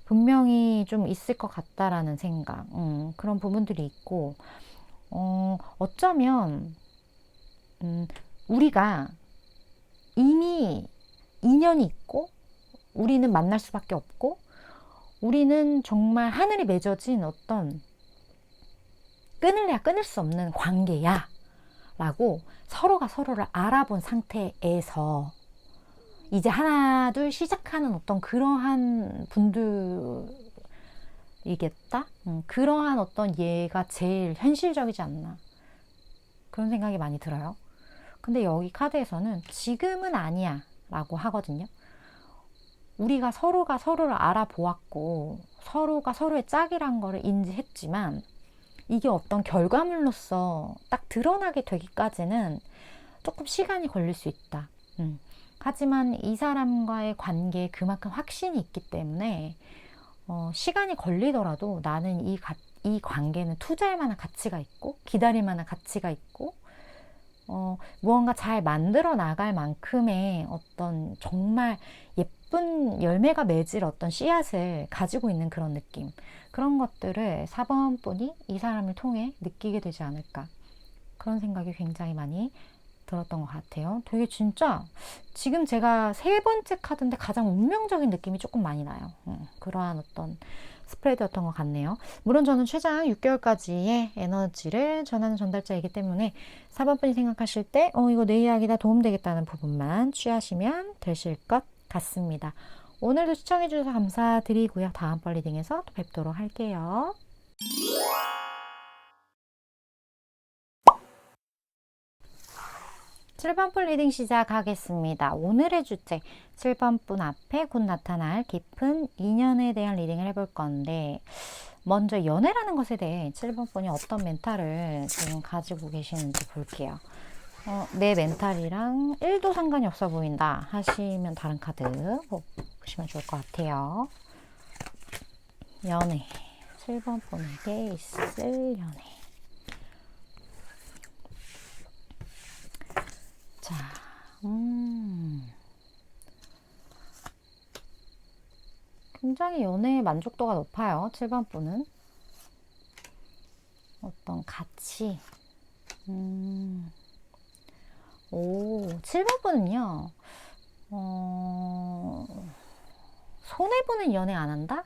분명히 좀 있을 것 같다라는 생각. 그런 부분들이 있고, 어쩌면, 우리가 이미 인연이 있고, 우리는 만날 수밖에 없고, 우리는 정말 하늘이 맺어진 어떤 끊을래야 끊을 수 없는 관계야. 라고 서로가 서로를 알아본 상태에서 이제 하나 둘 시작하는 어떤 그러한 분들이겠다? 그러한 어떤 예가 제일 현실적이지 않나 그런 생각이 많이 들어요. 근데 여기 카드에서는 지금은 아니야 라고 하거든요. 우리가 서로가 서로를 알아보았고 서로가 서로의 짝이란 거를 인지했지만 이게 어떤 결과물로서 딱 드러나게 되기까지는 조금 시간이 걸릴 수 있다. 하지만 이 사람과의 관계에 그만큼 확신이 있기 때문에 시간이 걸리더라도 나는 이 관계는 투자할 만한 가치가 있고 기다릴 만한 가치가 있고 무언가 잘 만들어 나갈 만큼의 어떤 정말 예쁜 열매가 맺을 어떤 씨앗을 가지고 있는 그런 느낌, 그런 것들을 4번 분이 이 사람을 통해 느끼게 되지 않을까, 그런 생각이 굉장히 많이 들었던 것 같아요. 되게 진짜 지금 제가 세 번째 카드인데 가장 운명적인 느낌이 조금 많이 나요. 그러한 어떤 스프레드였던 것 같네요. 물론 저는 최장 6개월까지의 에너지를 전하는 전달자이기 때문에 4번 분이 생각하실 때 이거 내 이야기다 도움되겠다는 부분만 취하시면 되실 것 같습니다. 오늘도 시청해주셔서 감사드리고요. 다음번 리딩에서 또 뵙도록 할게요. 7번 분 리딩 시작하겠습니다. 오늘의 주제 7번 분 앞에 곧 나타날 깊은 인연에 대한 리딩을 해볼 건데, 먼저 연애라는 것에 대해 7번 분이 어떤 멘탈을 지금 가지고 계시는지 볼게요. 내 멘탈이랑 1도 상관이 없어 보인다 하시면 다른 카드 보시면 좋을 것 같아요. 연애, 7번 분에게 있을 연애. 자, 굉장히 연애의 만족도가 높아요. 7번 분은 어떤 가치. 7번 분은요, 손해보는 연애 안 한다?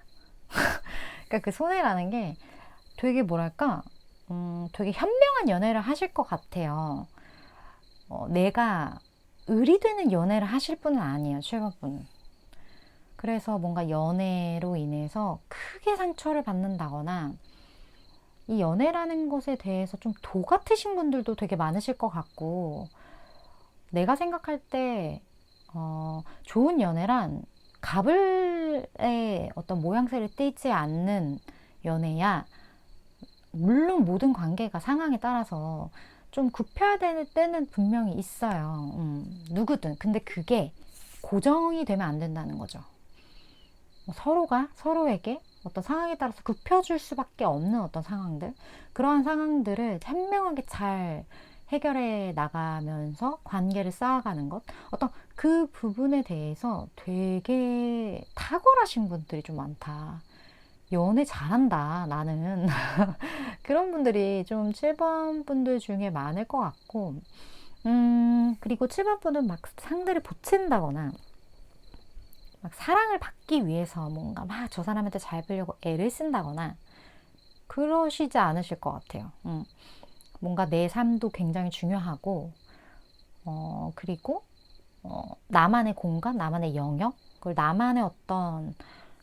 그러니까 그 손해라는 게 되게 뭐랄까, 되게 현명한 연애를 하실 것 같아요. 내가 을이 되는 연애를 하실 분은 아니에요, 7번 분은. 그래서 뭔가 연애로 인해서 크게 상처를 받는다거나, 이 연애라는 것에 대해서 좀 도 같으신 분들도 되게 많으실 것 같고, 내가 생각할 때 좋은 연애란 갑을의 어떤 모양새를 띠지 않는 연애야. 물론 모든 관계가 상황에 따라서 좀 굽혀야 되는 때는 분명히 있어요. 누구든. 근데 그게 고정이 되면 안 된다는 거죠. 서로가 서로에게 어떤 상황에 따라서 굽혀줄 수밖에 없는 어떤 상황들, 그러한 상황들을 현명하게 잘 해결해 나가면서 관계를 쌓아가는 것, 어떤 그 부분에 대해서 되게 탁월하신 분들이 좀 많다. 연애 잘한다, 나는. 그런 분들이 좀 7번 분들 중에 많을 것 같고, 그리고 7번 분은 막 상대를 보챈다거나, 막 사랑을 받기 위해서 뭔가 막 저 사람한테 잘 보려고 애를 쓴다거나, 그러시지 않으실 것 같아요. 뭔가 내 삶도 굉장히 중요하고, 그리고, 나만의 공간, 나만의 영역, 그리고 나만의 어떤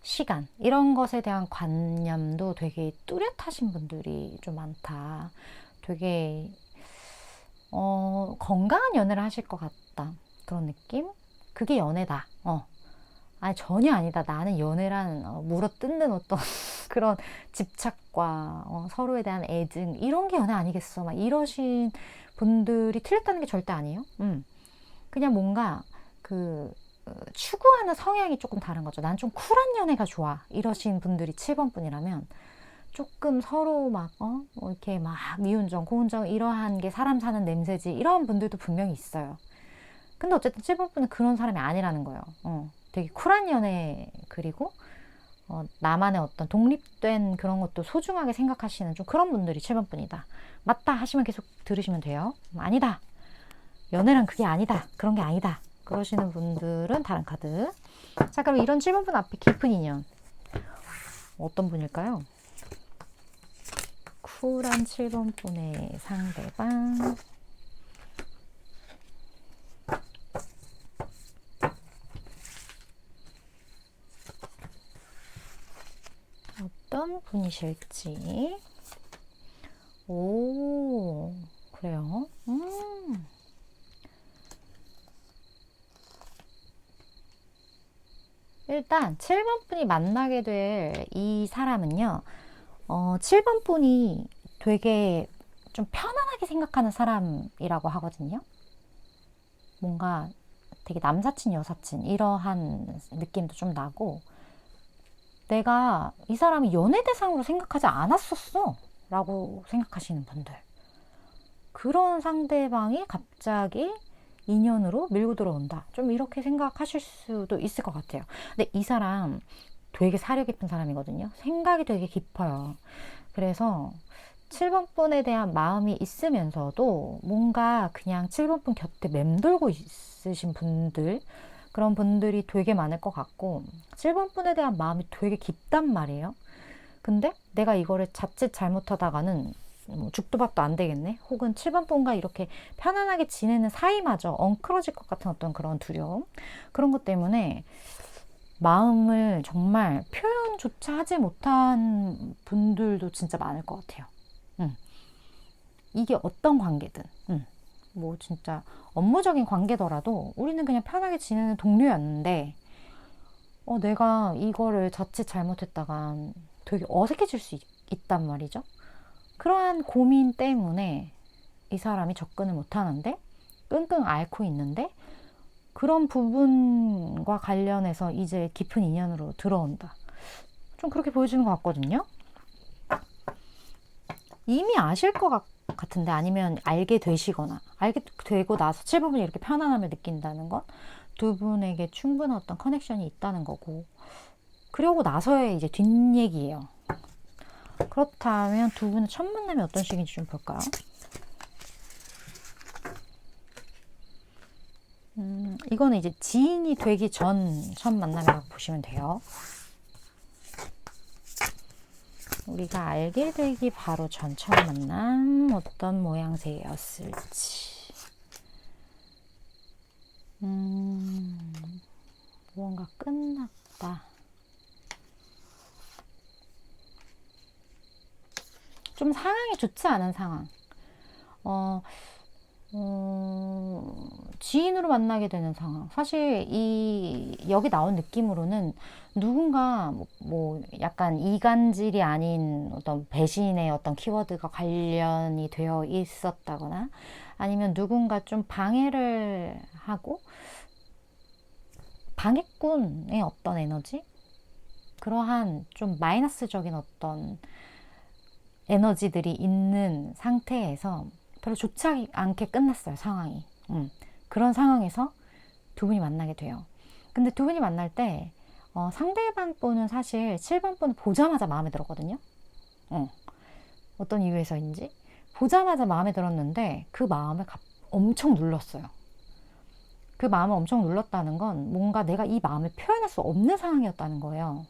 시간, 이런 것에 대한 관념도 되게 뚜렷하신 분들이 좀 많다. 되게, 건강한 연애를 하실 것 같다. 그런 느낌? 그게 연애다. 아니, 전혀 아니다. 나는 연애란 물어뜯는 어떤 그런 집착과 서로에 대한 애증, 이런 게 연애 아니겠어. 막 이러신 분들이 틀렸다는 게 절대 아니에요. 그냥 뭔가 그 추구하는 성향이 조금 다른 거죠. 난 좀 쿨한 연애가 좋아. 이러신 분들이 7번 분이라면 조금 서로 막, 이렇게 막 미운정, 고운정, 이러한 게 사람 사는 냄새지. 이런 분들도 분명히 있어요. 근데 어쨌든 7번 분은 그런 사람이 아니라는 거예요. 되게 쿨한 연애, 그리고 나만의 어떤 독립된 그런 것도 소중하게 생각하시는 좀 그런 분들이 7번 분이다. 맞다 하시면 계속 들으시면 돼요. 아니다. 연애란 그게 아니다. 그런 게 아니다. 그러시는 분들은 다른 카드. 자, 그럼 이런 7번 분 앞에 깊은 인연. 어떤 분일까요? 쿨한 7번 분의 상대방. 어떤 분이실지. 오, 그래요. 일단 7번 분이 만나게 될 이 사람은요, 7번 분이 되게 좀 편안하게 생각하는 사람이라고 하거든요. 뭔가 되게 남사친, 여사친, 이러한 느낌도 좀 나고, 내가 이 사람이 연애 대상으로 생각하지 않았었어. 라고 생각하시는 분들. 그런 상대방이 갑자기 인연으로 밀고 들어온다. 좀 이렇게 생각하실 수도 있을 것 같아요. 근데 이 사람 되게 사려 깊은 사람이거든요. 생각이 되게 깊어요. 그래서 7번 분에 대한 마음이 있으면서도 뭔가 그냥 7번 분 곁에 맴돌고 있으신 분들, 그런 분들이 되게 많을 것 같고, 7번 분에 대한 마음이 되게 깊단 말이에요. 근데 내가 이거를 자칫 잘못하다가는 죽도 밥도 안 되겠네. 혹은 7번 분과 이렇게 편안하게 지내는 사이마저 엉클어질 것 같은 어떤 그런 두려움. 그런 것 때문에 마음을 정말 표현조차 하지 못한 분들도 진짜 많을 것 같아요. 이게 어떤 관계든. 뭐 진짜 업무적인 관계더라도 우리는 그냥 편하게 지내는 동료였는데, 내가 이거를 자칫 잘못했다가 되게 어색해질 수 있단 말이죠. 그러한 고민 때문에 이 사람이 접근을 못 하는데, 끙끙 앓고 있는데, 그런 부분과 관련해서 이제 깊은 인연으로 들어온다. 좀 그렇게 보여지는 것 같거든요. 이미 아실 것 같은데, 아니면 알게 되시거나, 알게 되고 나서 7번분이 이렇게 편안함을 느낀다는 건 두 분에게 충분한 어떤 커넥션이 있다는 거고, 그러고 나서의 이제 뒷얘기예요. 그렇다면 두 분의 첫 만남이 어떤 식인지 좀 볼까요? 이거는 이제 지인이 되기 전 첫 만남이라고 보시면 돼요. 우리가 알게 되기 바로 전 첫 만남 어떤 모양새였을지. 무언가 끝났다. 좀 상황이 좋지 않은 상황. 지인으로 만나게 되는 상황. 사실 여기 나온 느낌으로는 누군가 뭐 약간 이간질이 아닌 어떤 배신의 어떤 키워드가 관련이 되어 있었다거나 아니면 누군가 좀 방해를 하고 방해꾼의 어떤 에너지? 그러한 좀 마이너스적인 어떤 에너지들이 있는 상태에서 별로 좋지 않게 끝났어요, 상황이. 그런 상황에서 두 분이 만나게 돼요. 근데 두 분이 만날 때 상대방 분은 사실 7번 분을 보자마자 마음에 들었거든요. 어떤 이유에서인지 보자마자 마음에 들었는데 그 마음을 엄청 눌렀어요. 그 마음을 엄청 눌렀다는 건 뭔가 내가 이 마음을 표현할 수 없는 상황이었다는 거예요.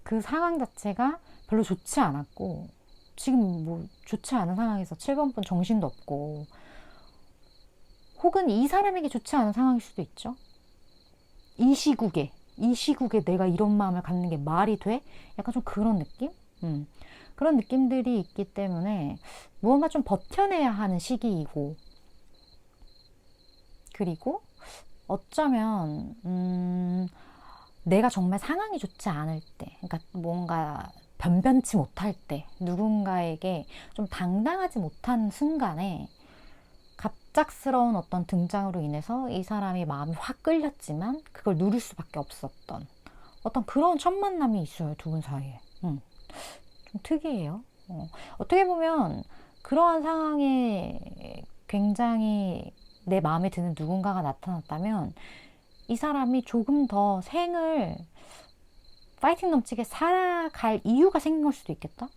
그 상황 자체가 별로 좋지 않았고 지금 뭐 좋지 않은 상황에서 7번 분 정신도 없고 혹은 이 사람에게 좋지 않은 상황일 수도 있죠. 이 시국에 내가 이런 마음을 갖는 게 말이 돼? 약간 좀 그런 느낌? 그런 느낌들이 있기 때문에 무언가 좀 버텨내야 하는 시기이고 그리고 어쩌면 내가 정말 상황이 좋지 않을 때 그러니까 뭔가 변변치 못할 때 누군가에게 좀 당당하지 못한 순간에 갑작스러운 어떤 등장으로 인해서 이 사람이 마음이 확 끌렸지만 그걸 누릴 수밖에 없었던 어떤 그런 첫 만남이 있어요, 두 분 사이에. 좀 특이해요. 어떻게 보면 그러한 상황에 굉장히 내 마음에 드는 누군가가 나타났다면 이 사람이 조금 더 생을 파이팅 넘치게 살아갈 이유가 생긴 걸 수도 있겠다?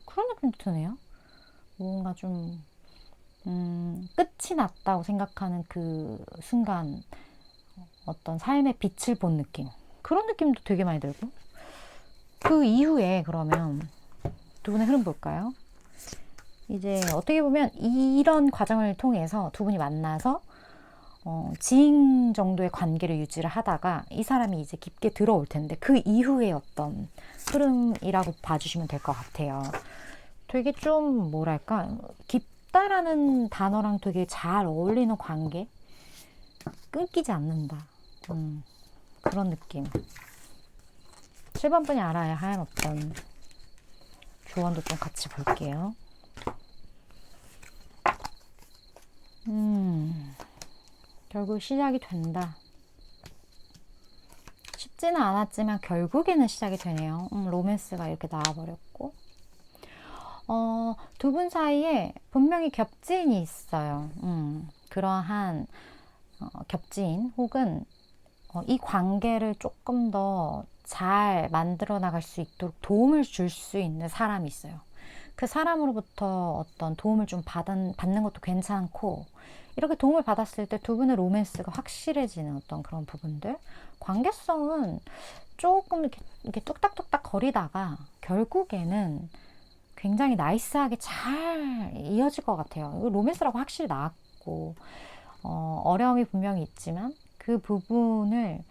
그런 느낌도 드네요. 뭔가 좀 끝이 났다고 생각하는 그 순간 어떤 삶의 빛을 본 느낌 그런 느낌도 되게 많이 들고 그 이후에 그러면 두 분의 흐름 볼까요? 이제 어떻게 보면 이런 과정을 통해서 두 분이 만나서 지인 정도의 관계를 유지를 하다가 이 사람이 이제 깊게 들어올 텐데 그 이후의 어떤 흐름이라고 봐주시면 될 것 같아요. 되게 좀 뭐랄까 깊다라는 단어랑 되게 잘 어울리는 관계 끊기지 않는다 그런 느낌 7번 분이 알아야 할 어떤 조언도 좀 같이 볼게요. 결국 시작이 된다. 쉽지는 않았지만 결국에는 시작이 되네요. 로맨스가 이렇게 나와버렸고 두 분 사이에 분명히 겹지인이 있어요. 그러한 겹지인 혹은 이 관계를 조금 더 잘 만들어 나갈 수 있도록 도움을 줄 수 있는 사람이 있어요. 그 사람으로부터 어떤 도움을 좀 받는 것도 괜찮고 이렇게 도움을 받았을 때 두 분의 로맨스가 확실해지는 어떤 그런 부분들 관계성은 조금 이렇게 뚝딱뚝딱 거리다가 결국에는 굉장히 나이스하게 잘 이어질 것 같아요. 로맨스라고 확실히 나왔고 어려움이 분명히 있지만 그 부분을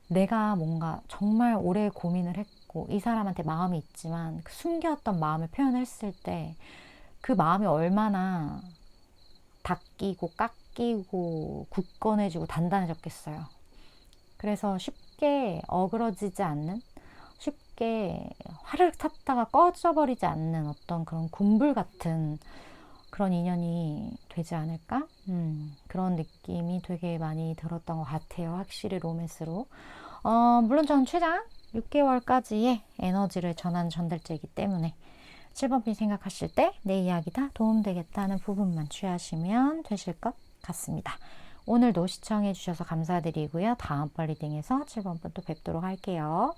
내가 뭔가 정말 오래 고민을 했고 이 사람한테 마음이 있지만 그 숨겨왔던 마음을 표현했을 때 그 마음이 얼마나 닦이고 깎이고 굳건해지고 단단해졌겠어요. 그래서 쉽게 어그러지지 않는 쉽게 화를 탔다가 꺼져버리지 않는 어떤 그런 군불 같은 그런 인연이 되지 않을까? 그런 느낌이 되게 많이 들었던 것 같아요. 확실히 로맨스로. 물론 저는 최장 6개월까지의 에너지를 전하는 전달제이기 때문에 7번 분 생각하실 때 내 이야기다 도움되겠다는 부분만 취하시면 되실 것 같습니다. 오늘도 시청해 주셔서 감사드리고요. 다음번 리딩에서 7번 분 또 뵙도록 할게요.